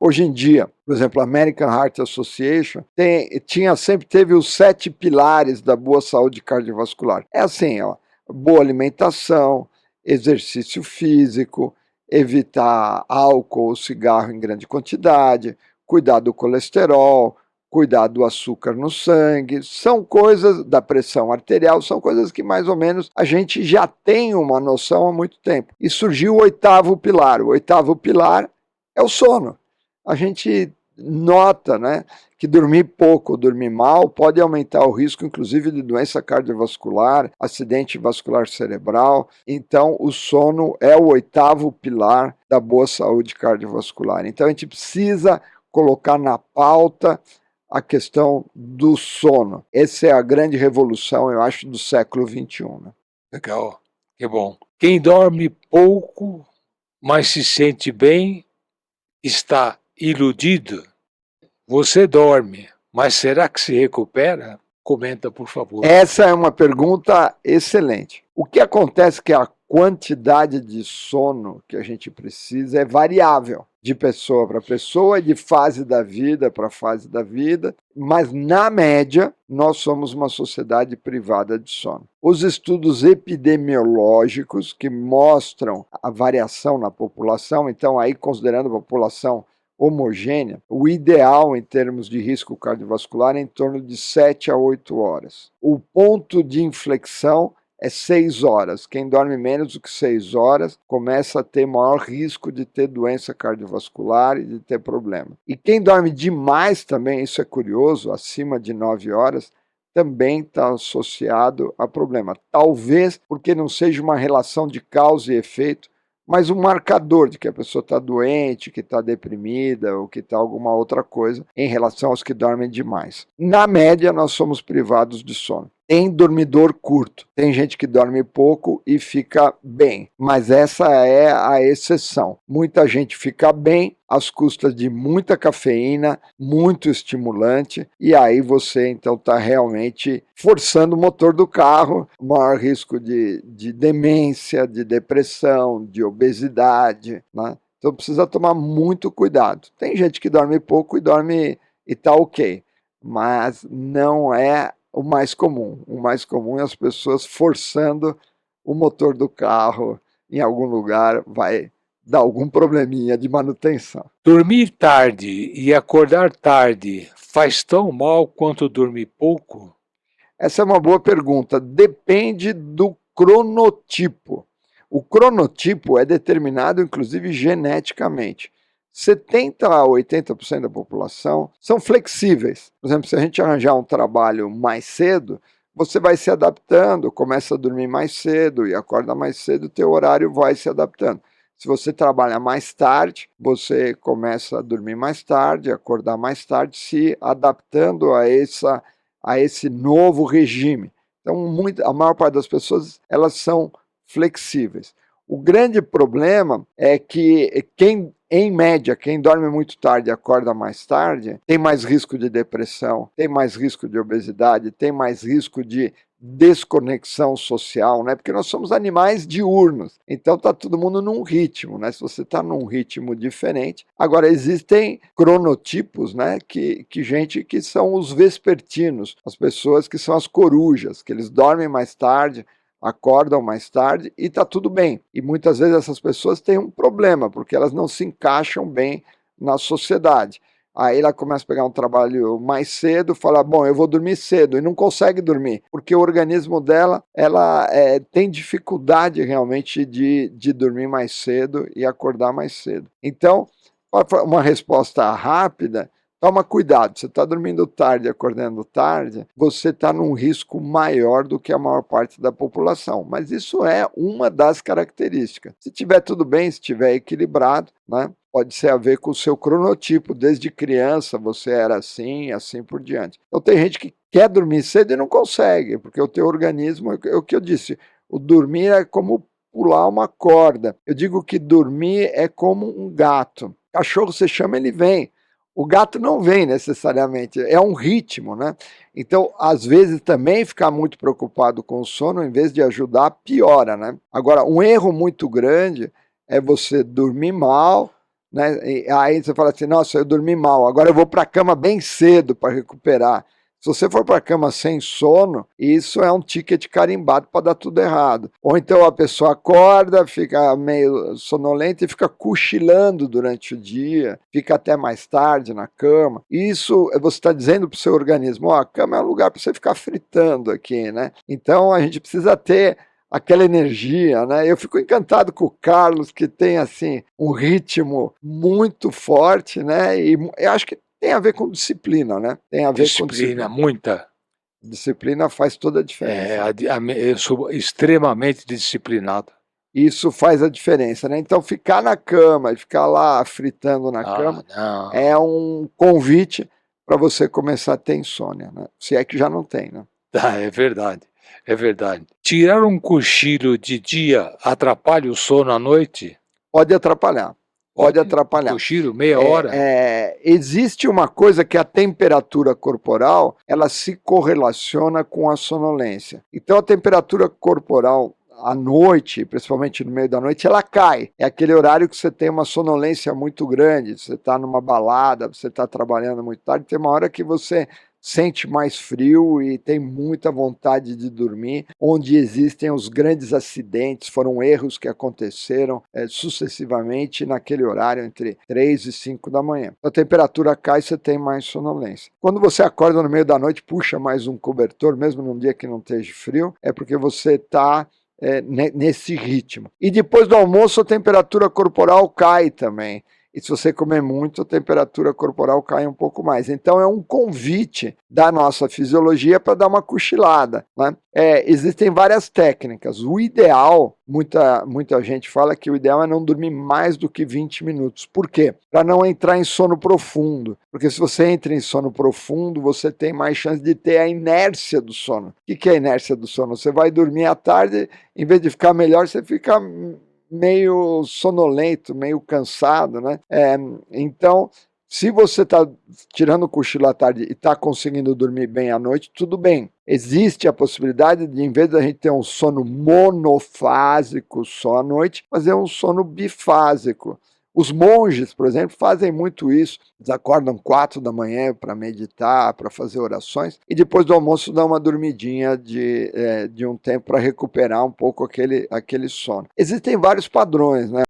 Hoje em dia, por exemplo, a American Heart Association sempre teve os 7 pilares da boa saúde cardiovascular. É assim, ó, boa alimentação, exercício físico, evitar álcool ou cigarro em grande quantidade, cuidar do colesterol, cuidar do açúcar no sangue, são coisas da pressão arterial, são coisas que mais ou menos a gente já tem uma noção há muito tempo. E surgiu o 8º pilar. O 8º pilar é o sono. A gente nota, né, que dormir pouco ou dormir mal pode aumentar o risco, inclusive, de doença cardiovascular, acidente vascular cerebral. Então, o sono é o 8º pilar da boa saúde cardiovascular. Então, a gente precisa colocar na pauta a questão do sono. Essa é a grande revolução, eu acho, do século XXI. Né? Legal, que bom. Quem dorme pouco, mas se sente bem, está iludido. Você dorme, mas será que se recupera? Comenta, por favor. Essa é uma pergunta excelente. O que acontece é que a quantidade de sono que a gente precisa é variável de pessoa para pessoa, de fase da vida para fase da vida, mas na média nós somos uma sociedade privada de sono. Os estudos epidemiológicos que mostram a variação na população, então aí considerando a população homogênea, o ideal em termos de risco cardiovascular é em torno de 7 a 8 horas. O ponto de inflexão é 6 horas. Quem dorme menos do que 6 horas começa a ter maior risco de ter doença cardiovascular e de ter problema. E quem dorme demais também, isso é curioso, acima de 9 horas, também está associado a problema. Talvez porque não seja uma relação de causa e efeito, mas um marcador de que a pessoa está doente, que está deprimida ou que está alguma outra coisa em relação aos que dormem demais. Na média, nós somos privados de sono. Tem dormidor curto, tem gente que dorme pouco e fica bem, mas essa é a exceção. Muita gente fica bem às custas de muita cafeína, muito estimulante, e aí você então está realmente forçando o motor do carro, maior risco de demência, de depressão, de obesidade, né? Então precisa tomar muito cuidado. Tem gente que dorme pouco e dorme e está ok, mas não é o mais comum. O mais comum é as pessoas forçando o motor do carro em algum lugar, vai dar algum probleminha de manutenção. Dormir tarde e acordar tarde faz tão mal quanto dormir pouco? Essa é uma boa pergunta. Depende do cronotipo. O cronotipo é determinado, inclusive, geneticamente. 70% a 80% da população são flexíveis. Por exemplo, se a gente arranjar um trabalho mais cedo, você vai se adaptando, começa a dormir mais cedo e acorda mais cedo, o teu horário vai se adaptando. Se você trabalha mais tarde, você começa a dormir mais tarde, acordar mais tarde, se adaptando a esse novo regime. Então, a maior parte das pessoas, elas são flexíveis. O grande problema é que em média, quem dorme muito tarde e acorda mais tarde, tem mais risco de depressão, tem mais risco de obesidade, tem mais risco de desconexão social, né? Porque nós somos animais diurnos, então está todo mundo num ritmo, né? Se você está num ritmo diferente. Agora, existem cronotipos, né? Que gente que são os vespertinos, as pessoas que são as corujas, que eles dormem mais tarde, acordam mais tarde e está tudo bem. E muitas vezes essas pessoas têm um problema, porque elas não se encaixam bem na sociedade. Aí ela começa a pegar um trabalho mais cedo, fala, bom, eu vou dormir cedo, e não consegue dormir, porque o organismo dela, ela tem dificuldade realmente de dormir mais cedo e acordar mais cedo. Então, uma resposta rápida, toma cuidado, você está dormindo tarde, acordando tarde, você está num risco maior do que a maior parte da população. Mas isso é uma das características. Se tiver tudo bem, se estiver equilibrado, né, pode ser a ver com o seu cronotipo. Desde criança você era assim e assim por diante. Então tem gente que quer dormir cedo e não consegue, porque o teu organismo, é o que eu disse, o dormir é como pular uma corda. Eu digo que dormir é como um gato. Cachorro você chama, ele vem. O gato não vem necessariamente, é um ritmo, né? Então, às vezes também ficar muito preocupado com o sono, em vez de ajudar, piora, né? Agora, um erro muito grande é você dormir mal, né? E aí você fala assim, nossa, eu dormi mal, agora eu vou para a cama bem cedo para recuperar. Se você for para a cama sem sono, isso é um ticket carimbado para dar tudo errado. Ou então a pessoa acorda, fica meio sonolenta e fica cochilando durante o dia, fica até mais tarde na cama. Isso você está dizendo para o seu organismo, ó, a cama é um lugar para você ficar fritando aqui, né? Então a gente precisa ter aquela energia, né? Eu fico encantado com o Carlos, que tem assim um ritmo muito forte, né? E eu acho que tem a ver com disciplina, né? Tem a ver com Disciplina, disciplina. muita. Disciplina faz toda a diferença. Eu sou extremamente disciplinado. Isso faz a diferença, né? Então ficar na cama e ficar lá fritando na Ah, cama não. é um convite para você começar a ter insônia, né? Se é que já não tem, né? É verdade, é verdade. Tirar um cochilo de dia atrapalha o sono à noite? Pode atrapalhar, pode Pode? Um atrapalhar. cochilo, meia hora? Existe uma coisa que a temperatura corporal ela se correlaciona com a sonolência. Então a temperatura corporal à noite, principalmente no meio da noite, ela cai. É aquele horário que você tem uma sonolência muito grande, você está numa balada, você está trabalhando muito tarde, tem uma hora que você sente mais frio e tem muita vontade de dormir, onde existem os grandes acidentes, foram erros que aconteceram sucessivamente naquele horário entre 3 e 5 da manhã. A temperatura cai, você tem mais sonolência. Quando você acorda no meio da noite, puxa mais um cobertor, mesmo num dia que não esteja frio, é porque você está nesse ritmo. E depois do almoço, a temperatura corporal cai também. E se você comer muito, a temperatura corporal cai um pouco mais. Então é um convite da nossa fisiologia para dar uma cochilada, né? Existem várias técnicas. O ideal, muita gente fala que o ideal é não dormir mais do que 20 minutos. Por quê? Para não entrar em sono profundo. Porque se você entra em sono profundo, você tem mais chance de ter a inércia do sono. O que é a inércia do sono? Você vai dormir à tarde, em vez de ficar melhor, você fica meio sonolento, meio cansado, né? Então, se você está tirando o cochilo à tarde e está conseguindo dormir bem à noite, tudo bem. Existe a possibilidade de, em vez da gente ter um sono monofásico só à noite, fazer um sono bifásico. Os monges, por exemplo, fazem muito isso. Eles acordam 4 da manhã para meditar, para fazer orações, e depois do almoço dão uma dormidinha de um tempo para recuperar um pouco aquele sono. Existem vários padrões, né?